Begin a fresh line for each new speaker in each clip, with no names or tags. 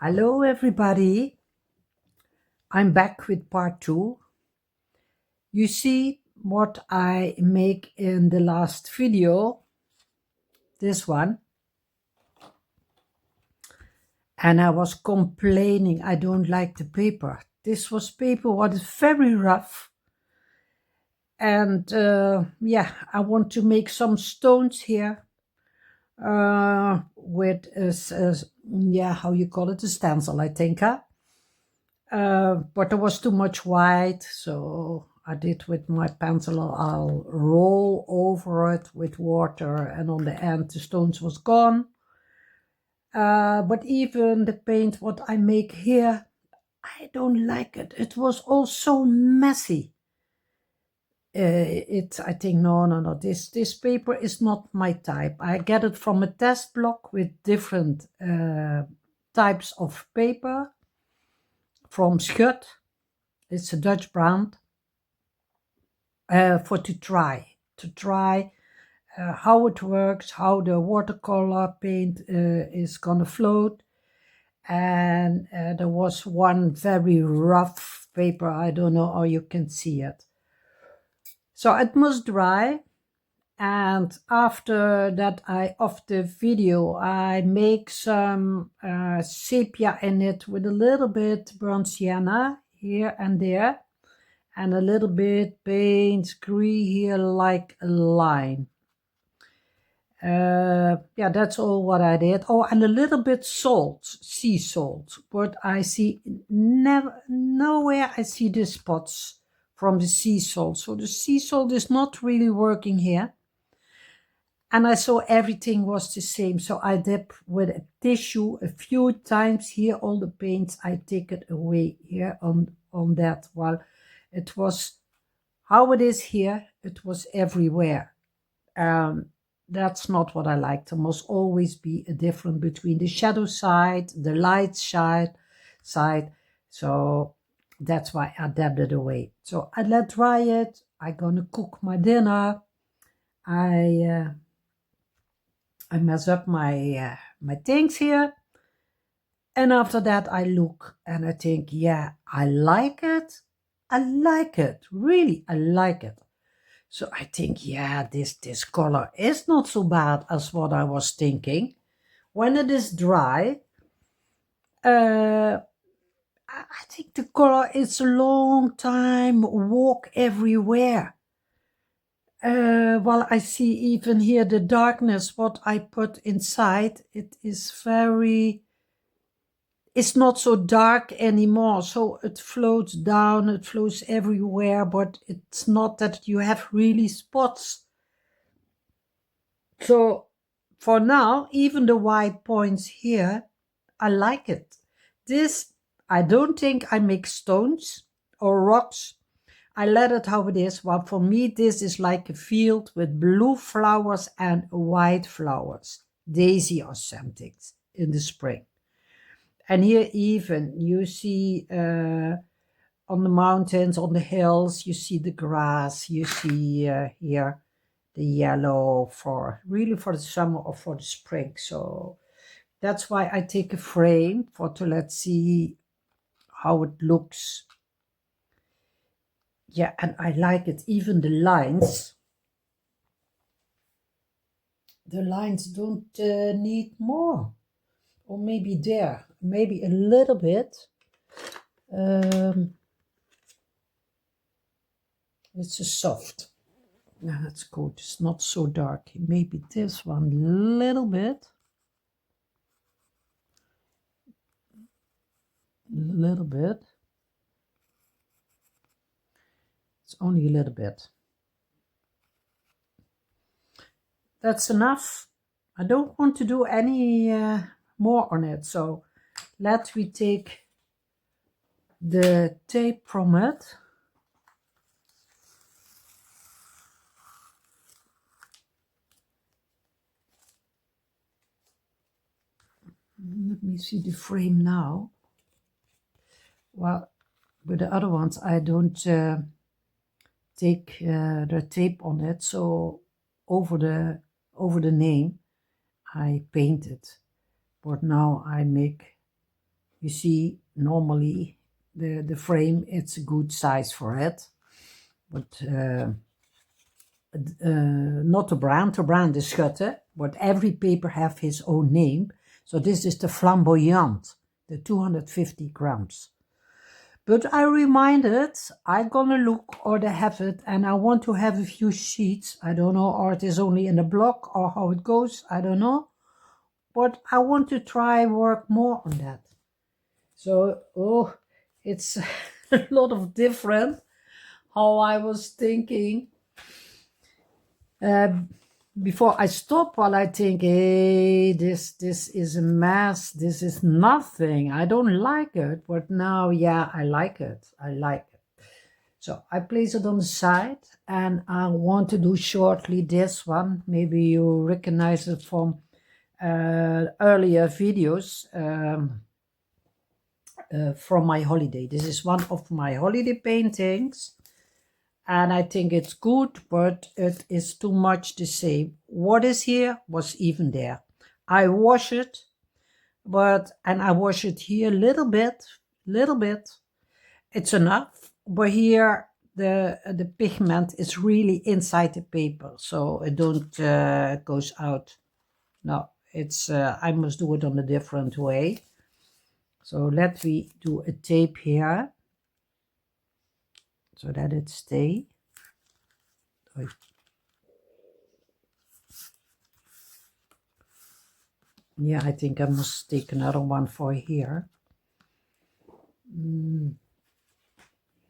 Hello everybody, I'm back with part 2. You see what I make in the last video, this one, and I was complaining I don't like the paper. This was paper what is very rough, and yeah, I want to make some stones here with yeah, how you call it, a stencil, I think, huh? But there was too much white, so I did with my pencil. I'll roll over it with water, and on the end the stones was gone. But even the paint what I make here, I don't like it. It was all so messy. I think no. This paper is not my type. I get it from a test block with different types of paper from Schut. It's a Dutch brand. For to try how it works, how the watercolor paint is gonna float. And there was one very rough paper, I don't know how you can see it. So it must dry, and after that of the video I make some sepia in it with a little bit burnt sienna here and there, and a little bit paint gris here like a line. Yeah, that's all what I did. Oh, and a little bit salt, sea salt, but I see nowhere I see the spots from the sea salt. So the sea salt is not really working here. And I saw everything was the same. So I dip with a tissue a few times here, all the paints, I take it away here on that. While it was how it is here, it was everywhere. That's not what I like. There must always be a difference between the shadow side, the light side. So that's why I dabbed it away. So I let dry it. I'm gonna cook my dinner. I mess up my my things here, and after that I look and I think, yeah, I like it. Really, I like it. So I think, yeah, this color is not so bad as what I was thinking. When it is dry, I think the color is a long time walk everywhere. While I see even here the darkness, what I put inside, it's not so dark anymore. So it floats down, it flows everywhere, but it's not that you have really spots. So for now, even the white points here, I like it. This, I don't think I make stones or rocks. I let it how it is. Well, for me, this is like a field with blue flowers and white flowers, daisy or something in the spring. And here even you see on the mountains, on the hills, you see the grass, you see here the yellow for the summer or for the spring. So that's why I take a frame to let's see how it looks. Yeah, and I like it. Even the lines don't need more, or maybe maybe a little bit. It's a soft. Yeah, that's good. It's not so dark. Maybe this one a little bit. A little bit. It's only a little bit. That's enough. I don't want to do any more on it. So let me take the tape from it. Let me see the frame now. Well, with the other ones, I don't take the tape on it. So over the name, I paint it. But now I make You see, normally the frame, it's a good size for it, but not the brand. The brand is Schutte, but every paper have his own name. So this is the flamboyant, the 250 grams. But I reminded, I'm gonna look or they have it, and I want to have a few sheets. I don't know, or it is only in a block or how it goes. I don't know. But I want to try work more on that. So, oh, it's a lot of different how I was thinking. Before I stop, while I think, hey, this is a mess. This is nothing. I don't like it. But now, yeah, I like it. I like it. So I place it on the side, and I want to do shortly this one. Maybe you recognize it from earlier videos from my holiday. This is one of my holiday paintings, and I think it's good, but it is too much the same. What is here was even there. I wash it, and I wash it here a little bit. It's enough, but here the pigment is really inside the paper, so it don't goes out. No, it's I must do it on a different way. So let me do a tape here so that it stay. Yeah, I think I must take another one for here.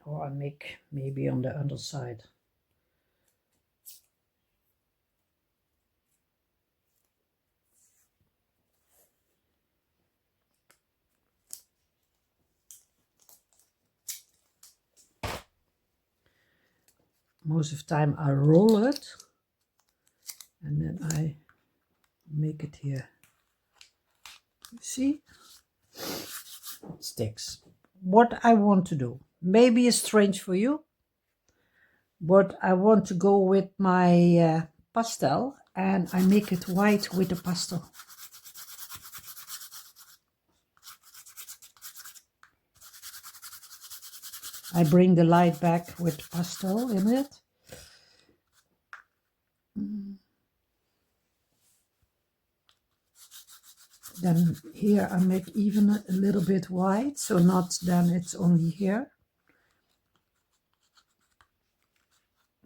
Or I make maybe on the other side. Most of the time I roll it and then I make it here. See? It sticks. What I want to do, maybe it's strange for you, but I want to go with my pastel, and I make it white with the pastel. I bring the light back with pastel in it. Then here I make even a little bit white, so not then it's only here.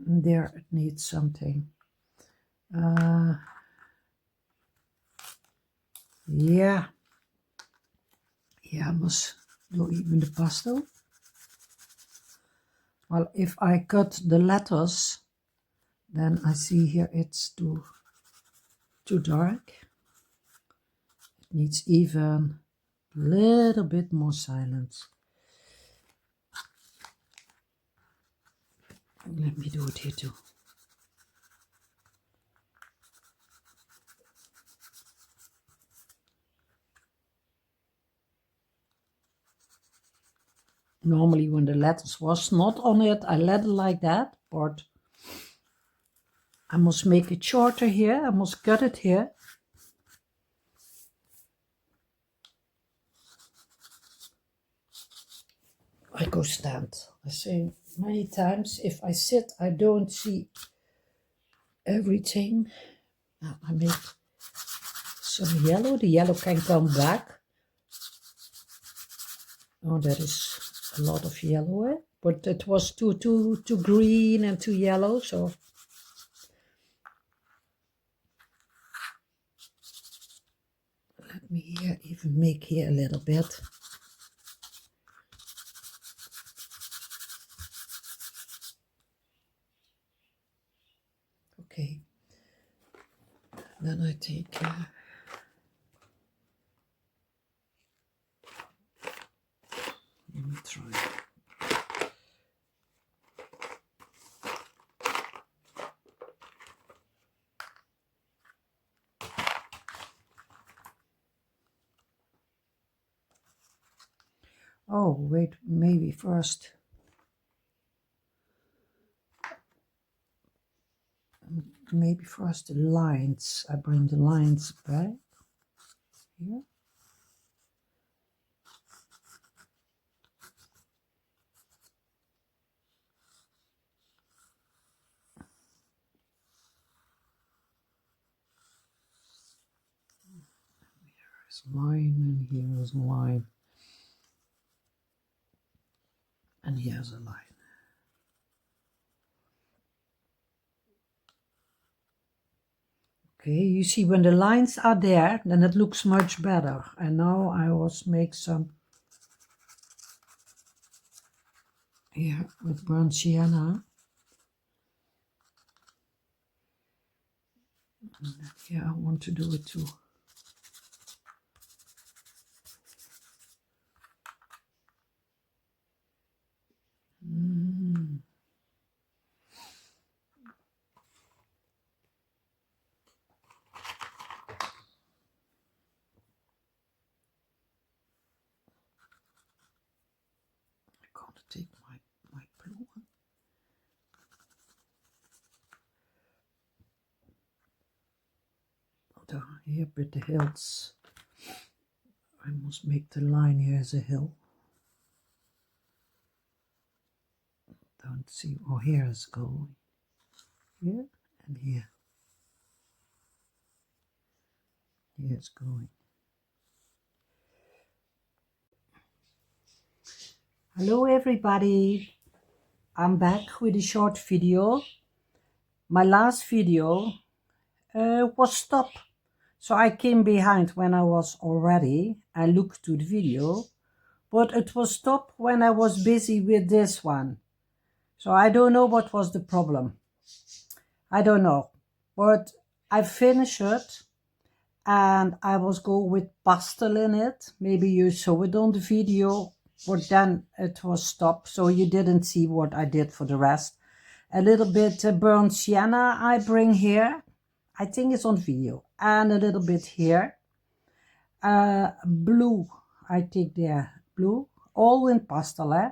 And there it needs something. Yeah, I must do even the pastel. Well, if I cut the letters, then I see here it's too dark. It needs even a little bit more silence. Let me do it here too. Normally when the letters was not on it, I let it like that, but I must make it shorter here. I must cut it here. I go stand. I say many times, if I sit, I don't see everything. Now I make some yellow. The yellow can come back. Oh, there is a lot of yellow, but it was too green and too yellow, so let me here even make here a little bit. Okay, then I take let me try. Oh, wait, maybe first. Maybe first the lines. I bring the lines back here. Here's a line, and here's a line, and here's a line. Okay, you see when the lines are there, then it looks much better. And now I will make some here with burnt sienna. And here I want to do it too. Take my blue one. Here with the hills. I must make the line here as a hill. Don't see. Oh, here is going. Here and here. Here it's going. Hello everybody. I'm back with a short video. My last video was stopped. So I came behind when I was all ready. I looked to the video, but it was stopped when I was busy with this one. So I don't know what was the problem. I don't know, but I finished it and I was go with pastel in it. Maybe you saw it on the video, but then it was stopped. So you didn't see what I did for the rest. A little bit burnt sienna I bring here. I think it's on video. And a little bit here. Blue, I take there, blue, all in pastel, eh?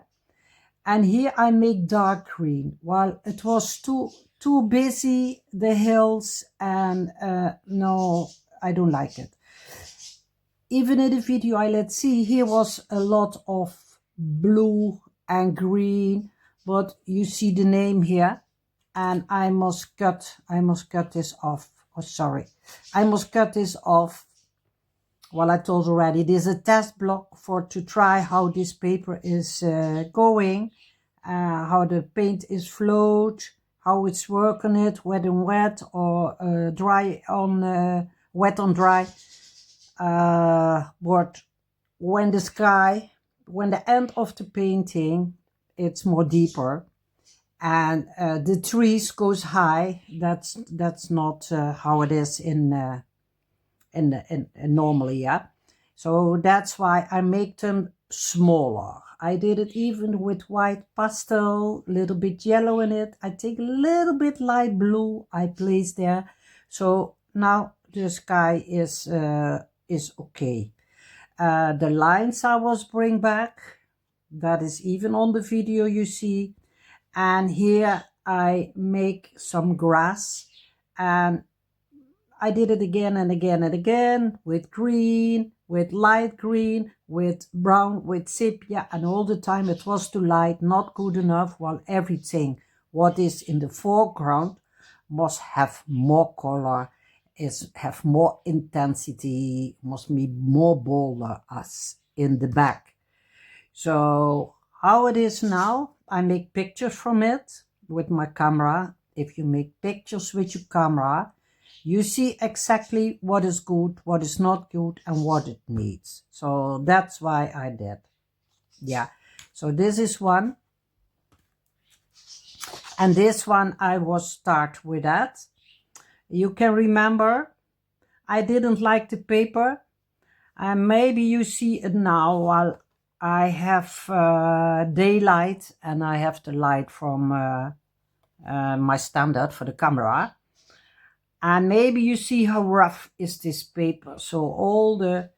And here I make dark green. While it was too busy, the hills, and no, I don't like it. Even in the video let's see, here was a lot of blue and green, but you see the name here, and I must cut this off. Oh, sorry. I must cut this off. Well, I told already, there's a test block to try how this paper is going, how the paint is flowed, how it's working it, wet on wet or dry on wet on dry. But when the end of the painting, it's more deeper. And the trees goes high. That's not how it is in normally, yeah. So that's why I make them smaller. I did it even with white pastel, little bit yellow in it. I take a little bit light blue. I place there. So now the sky is okay. The lines I was bring back. That is even on the video you see. And here I make some grass, and I did it again and again and again with green, with light green, with brown, with sepia, and all the time it was too light, not good enough, while everything what is in the foreground must have more color, have more intensity, must be more bolder as in the back. So how it is now, I make pictures from it with my camera. If you make pictures with your camera, you see exactly what is good, what is not good, and what it needs. So that's why I did. Yeah. So this is one. And this one I will start with that. You can remember, I didn't like the paper. And maybe you see it now while I have daylight and I have the light from my standard for the camera. And maybe you see how rough is this paper. So all the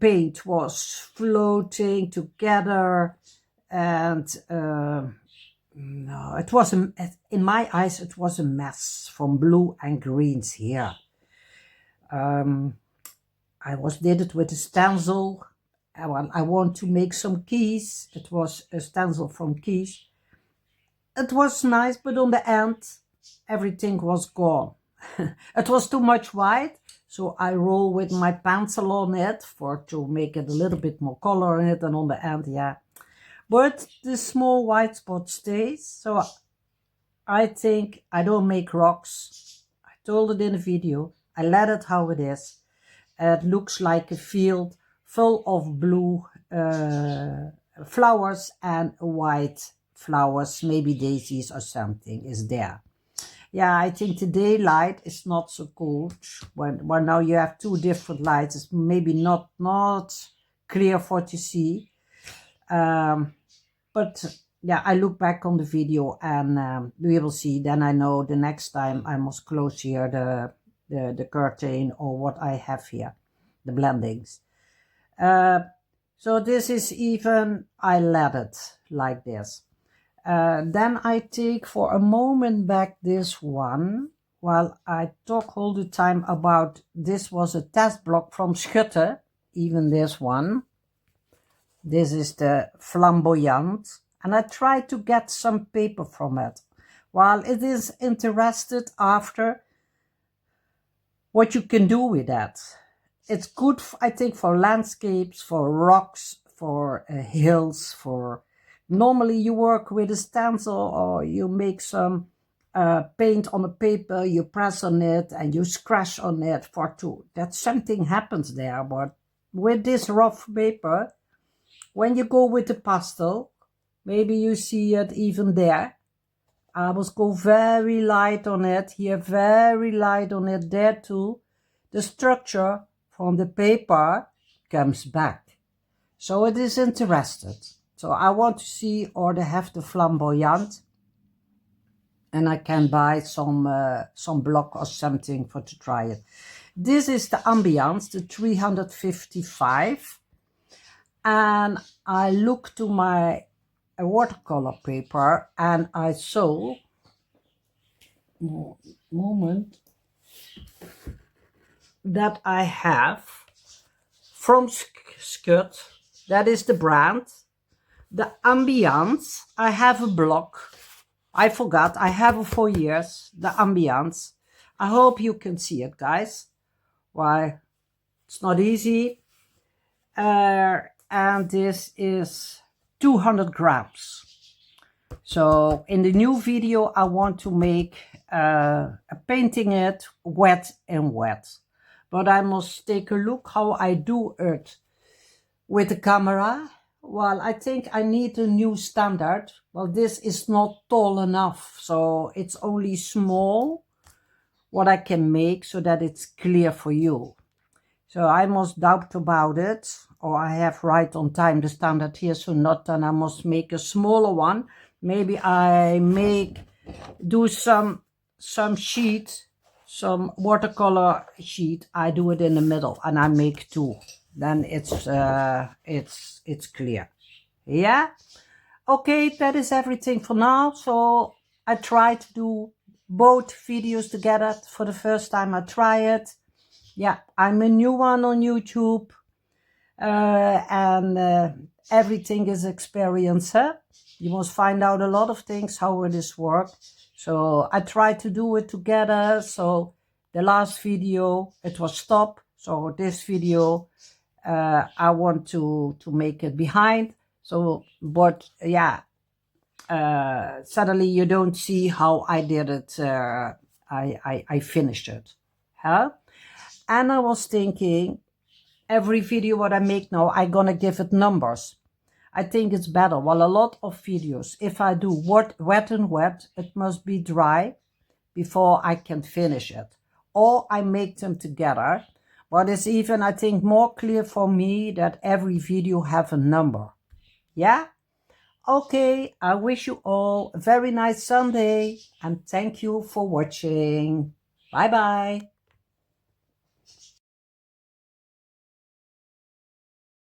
paint was floating together, and no, it was in my eyes it was a mess from blue and greens here. I did it with a stencil. I want to make some keys. It was a stencil from keys. It was nice, but on the end, everything was gone. It was too much white, So I roll with my pencil on it to make it a little bit more color in it, and on the end, yeah. But the small white spot stays. So I think I don't make rocks. I told it in the video. I let it how it is. It looks like a field full of blue flowers and white flowers, maybe daisies or something is there. Yeah, I think the daylight is not so good. When now you have two different lights, it's maybe not clear for to see. But yeah, I look back on the video and we will see. Then I know the next time I must close here the curtain or what I have here, the blendings. So this is even, I let it like this. Then I take for a moment back this one, while I talk all the time about this was a test block from Schutte, even this one. This is the flamboyant, and I try to get some paper from it. While it is interested after what you can do with that. It's good, I think, for landscapes, for rocks, for hills, for... Normally you work with a stencil or you make some paint on a paper, you press on it and you scratch on it that something happens there. But with this rough paper, when you go with the pastel, maybe you see it even there. I must go very light on it, here very light on it, there too. The structure from the paper comes back. So it is interested. So I want to see, or they have the flamboyant, and I can buy some block or something to try it. This is the ambiance, the 355, and I look to my watercolor paper and I saw, moment, that I have from Schutte, that is the brand. The ambiance, I have a block. I forgot, I have it for years, the ambiance. I hope you can see it, guys. Why, it's not easy. And this is 200 grams. So in the new video, I want to make painting it wet and wet. But I must take a look how I do it with the camera. Well, I think I need a new standard. Well, this is not tall enough, so it's only small what I can make so that it's clear for you. So I must doubt about it, or I have right on time the standard here, so not, then I must make a smaller one. Maybe I do some sheet, some watercolor sheet. I do it in the middle and I make two. Then it's clear. Yeah. Okay, that is everything for now. So I try to do both videos together for the first time. I try it. Yeah, I'm a new one on YouTube, and everything is experience. Huh? You must find out a lot of things how it is work. So I try to do it together. So the last video it was stop. So this video I want to make it behind. So, but yeah, suddenly you don't see how I did it. I finished it. Huh? And I was thinking, every video what I make now, I'm gonna give it numbers. I think it's better. Well, a lot of videos, if I do wet and wet, it must be dry before I can finish it. Or I make them together. But it's even, I think, more clear for me that every video have a number. Yeah? Okay, I wish you all a very nice Sunday. And thank you for watching. Bye-bye.